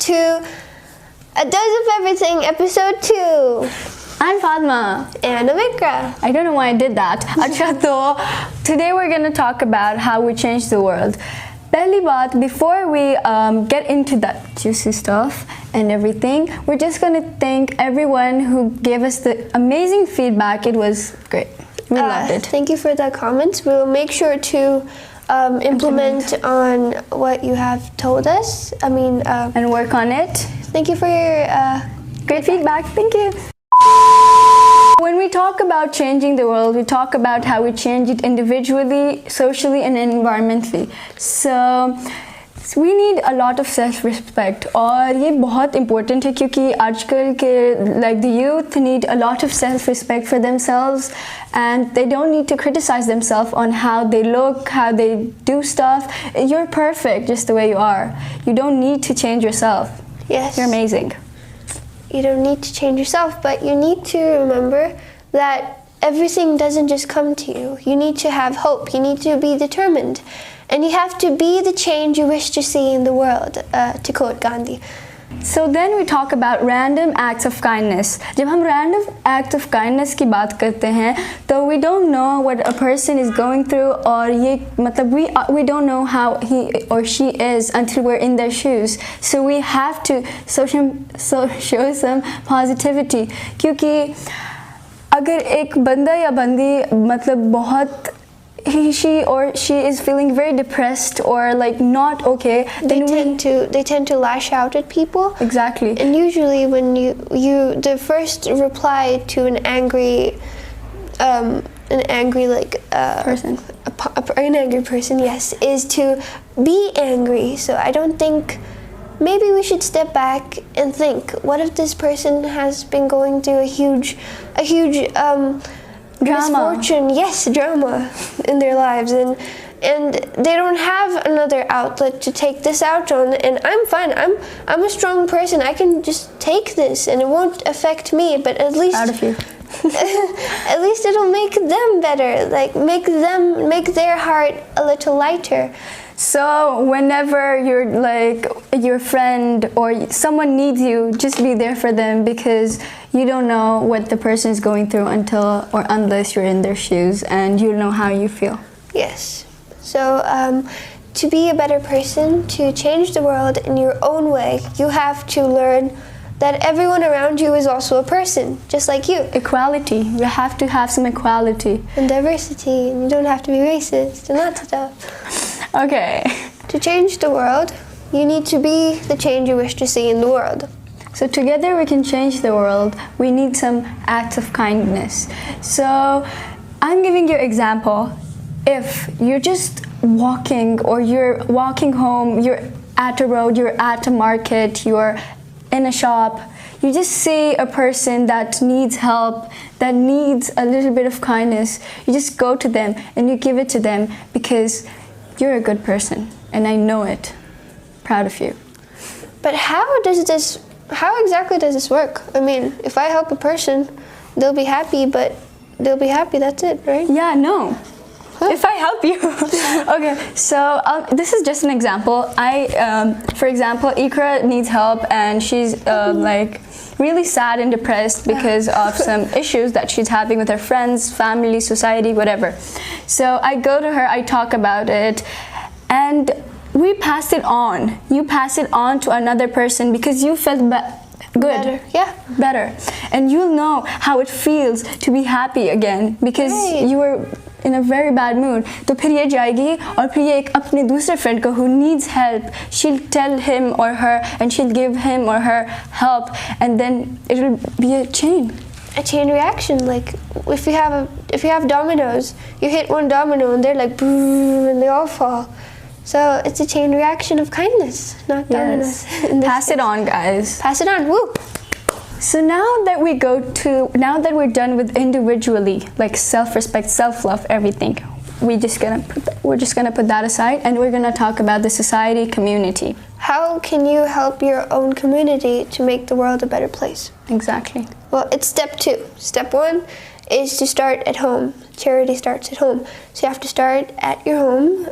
to A Dose of Everything, episode 2. I'm Fatma. And Amikra. I don't know why I did that. Acha, so today we're going to talk about how we change the world. Pehli baat, before we get into that juicy stuff and everything, we're just going to thank everyone who gave us the amazing feedback. It was great. We loved it. Thank you for the comments. We will make sure to implement on what you have told us. And work on it. Thank you for your great feedback. Thank you. When we talk about changing the world, we talk about how we change it individually, socially, and environmentally. So we need a lot of self-respect, और ये बहुत important है क्योंकि आजकल के the youth need a lot of self-respect for themselves, and they don't need to criticize themselves on how they look, how they do stuff. You're perfect just the way you are. You don't need to change yourself. Yes. You're amazing. You don't need to change yourself, but you need to remember that everything doesn't just come to you. You need to have hope. You need to be determined. And you have to be the change you wish to see in the world, to quote Gandhi. So then we talk about random acts of kindness. जब हम random acts of kindness की बात करते हैं, तो we don't know what a person is going through, और ये मतलब we don't know how he or she is until we're in their shoes. So we have to show some positivity. क्योंकि अगर एक बंदा या बंदी मतलब बहुत she or she is feeling very depressed or not okay, they tend to lash out at people. Exactly. And usually when you the first reply to an angry person, an angry person, yes, is to be angry. So I don't think, maybe we should step back and think, what if this person has been going through a huge misfortune, yes, drama in their lives, and they don't have another outlet to take this out on, and I'm fine. I'm a strong person. I can just take this and it won't affect me, but at least out of you. at least it'll make them better, make their heart a little lighter. So whenever your friend or someone needs you, just be there for them, because you don't know what the person is going through unless you're in their shoes and you know how you feel. Yes. So to be a better person, to change the world in your own way, you have to learn that everyone around you is also a person, just like you. Equality. You have to have some equality. And diversity. And you don't have to be racist and that stuff. Okay. To change the world, you need to be the change you wish to see in the world. So together we can change the world. We need some acts of kindness. So I'm giving you an example. If you're just walking, or you're walking home, you're at a road, you're at a market, you're in a shop, you just see a person that needs help, that needs a little bit of kindness, you just go to them and you give it to them, because you're a good person, and I know it. Proud of you. But how exactly does this work? I mean, if I help a person, they'll be happy, that's it, right? Yeah, no. If I help you. Okay, so this is just an example. For example, Ikra needs help, and she's really sad and depressed because of some issues that she's having with her friends, family, society, whatever. So I go to her, I talk about it, and we pass it on. You pass it on to another person because you felt good. Better. And you'll know how it feels to be happy again, because you were in a very bad mood. तो फिर ये जाएगी और फिर ये एक अपने दूसरे friend को who needs help, she'll tell him or her, and she'll give him or her help, and then it'll be a chain reaction. Like if you have dominoes, you hit one domino and they're like boom, and they all fall. So it's a chain reaction of kindness, not dominoes. Pass it on, guys. Pass it on. Woo. So now that we're done with individually, like self-respect, self-love, everything, we're just gonna put that aside, and we're gonna talk about the society, community. How can you help your own community to make the world a better place? Exactly. Well, it's step 2. Step 1 is to start at home. Charity starts at home. So you have to start at your home.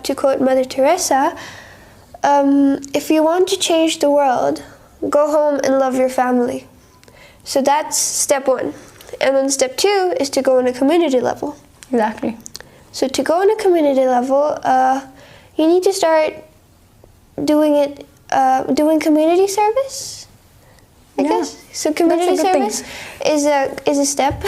To quote Mother Teresa, if you want to change the world, go home and love your family. So that's step one. And then step two is to go on a community level. Exactly. So to go on a community level, you need to start doing community service, I Yeah. guess. So community That's a good service is a step.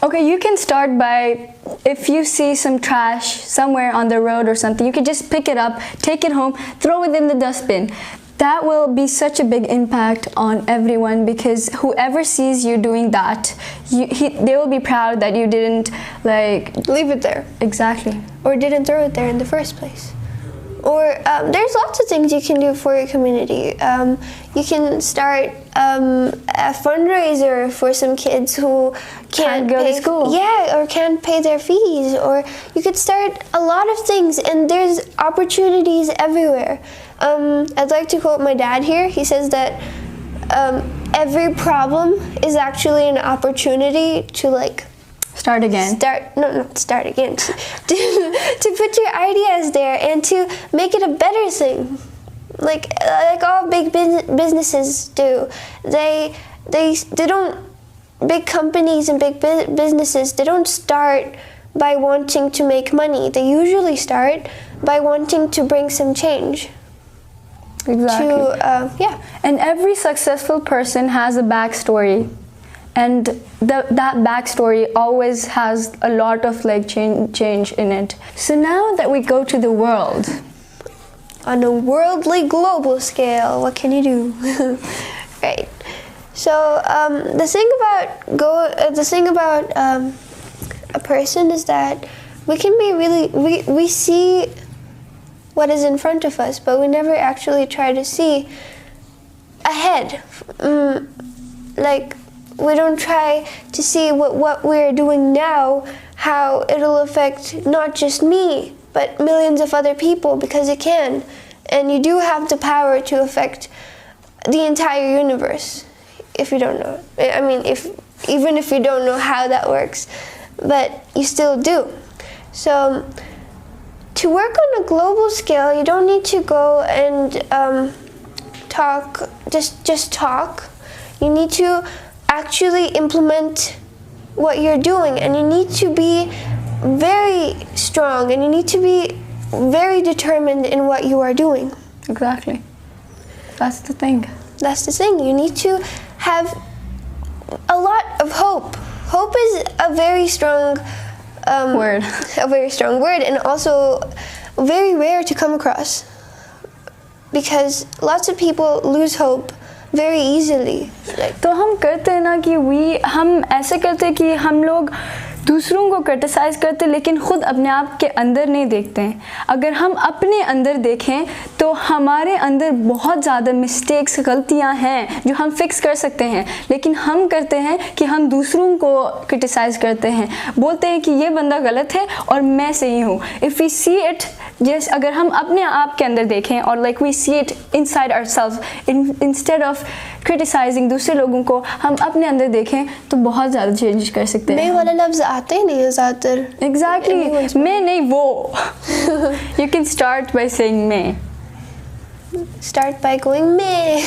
Okay, you can start by, if you see some trash somewhere on the road or something, you can just pick it up, take it home, throw it in the dustbin. That will be such a big impact on everyone, because whoever sees you doing that, they will be proud that you didn't Leave it there. Exactly. Or didn't throw it there in the first place. Or there's lots of things you can do for your community. You can start a fundraiser for some kids who can't go to pay, school. Yeah, or can't pay their fees. Or you could start a lot of things, and there's opportunities everywhere. I'd like to quote my dad here. He says that every problem is actually an opportunity to Start again. not start again. To put your ideas there and to make it a better thing, like all big businesses do. They don't. Big companies and big businesses, they don't start by wanting to make money. They usually start by wanting to bring some change. Exactly. And every successful person has a backstory, and that backstory always has a lot of change in it. So now that we go to the world, on a worldly global scale, what can you do? Right. So the thing about a person is that we can be we see what is in front of us, but we never actually try to see ahead. We don't try to see what we're doing now, how it'll affect not just me, but millions of other people, because it can. And you do have the power to affect the entire universe, if you don't know. I mean, even if you don't know how that works, but you still do. So to work on a global scale, you don't need to go and just talk. You need to actually implement what you're doing, and you need to be very strong, and you need to be very determined in what you are doing. exactly. That's the thing. That's the thing. You need to have a lot of hope. Hope is a very strong Word. a very strong word, and also very rare to come across, because lots of people lose hope very easily. तो हम करते हैं ना कि हम ऐसे करते हैं कि हम लोग दूसरों को क्रिटिसाइज़ करते, लेकिन खुद अपने आप के अंदर नहीं देखते हैं. अगर हम अपने अंदर देखें तो हमारे अंदर बहुत ज़्यादा मिस्टेक्स, गलतियां हैं जो हम फिक्स कर सकते हैं, लेकिन हम करते हैं कि हम दूसरों को क्रिटिसाइज़ करते हैं, बोलते हैं कि ये बंदा गलत है और मैं सही हूँ. इफ़ वी सी इट, जैसे अगर हम अपने आप के अंदर देखें और we see it inside ourselves, instead of criticising दूसरे लोगों को, हम अपने अंदर देखें तो बहुत ज़्यादा चेंज कर सकते हैं. मैं वाला लफ्ज़ आते ही नहीं है ज़्यादातर. Exactly. मैं नहीं, वो. You can start by saying मैं. Start by going meh.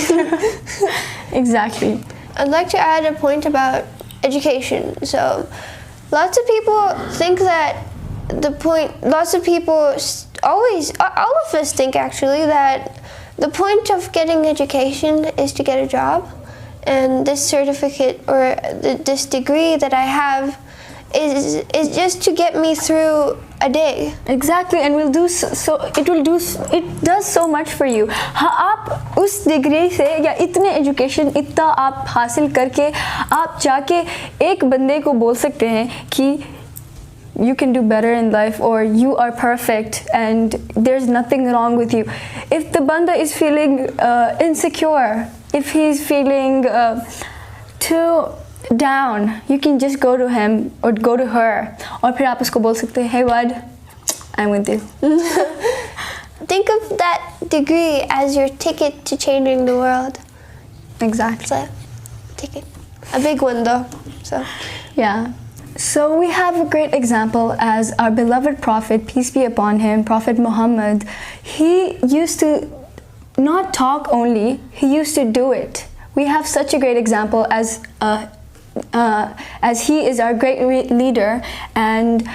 Exactly. I'd like to add a point about education. So, lots of people think that all of us think actually that the point of getting education is to get a job, and this certificate or this degree that I have is just to get me through a day. Exactly, and it does so much for you. हाँ, आप उस degree से या इतने education इतना आप हासिल करके आप जाके एक बंदे को बोल सकते हैं कि you can do better in life, or you are perfect and there's nothing wrong with you. If the banda is feeling insecure, if he's feeling too down, you can just go to him or go to her, और फिर आप उसको बोल सकते हैं, hey bud, I'm with you. Think of that degree as your ticket to changing the world. Exactly. It's a ticket, a big one though. So yeah. So we have a great example as our beloved Prophet, peace be upon him, Prophet Muhammad. He used to not talk only, he used to do it. We have such a great example as he is our great leader, and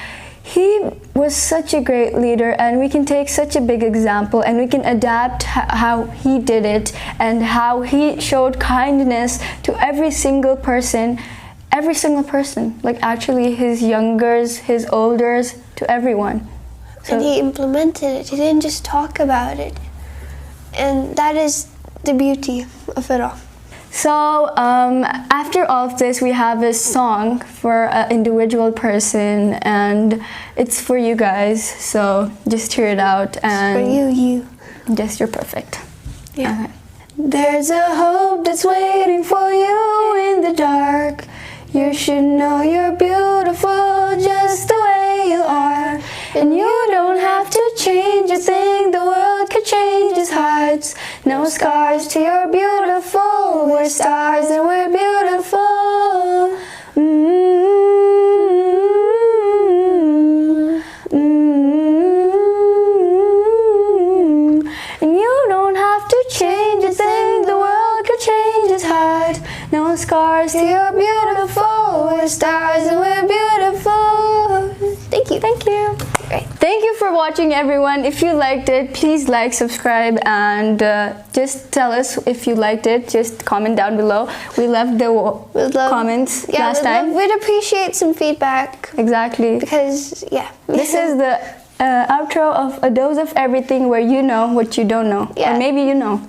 he was such a great leader, and we can take such a big example and we can adapt how he did it and how he showed kindness to every single person, like actually his youngers, his olders, to everyone. And he implemented it. He didn't just talk about it. And that is the beauty of it all. So after all of this, we have a song for an individual person, and it's for you guys. So just hear it out, and For you. just you're perfect. Yeah. Okay. There's a hope that's waiting for you in the dark. You should know you're beautiful just the way you are. And you don't have to change a thing, the world could change its hearts. No scars to your beautiful, we're stars and we're beautiful. And you don't have to change a thing, the world could change its heart. No scars to your beautiful, we're stars and we're beautiful. Thank you. Thank you. Great. Thank you for watching, everyone. If you liked it, please like, subscribe, and just tell us if you liked it. Just comment down below. We left the comments last time. We'd appreciate some feedback Exactly. because, yeah. This is the outro of A Dose of Everything, where you know what you don't know. Yeah. Or maybe you know.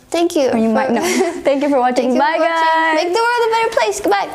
Thank you. Or you might know. Thank you for watching. Thank you Bye, for watching. guys. Make the world a better place. Goodbye.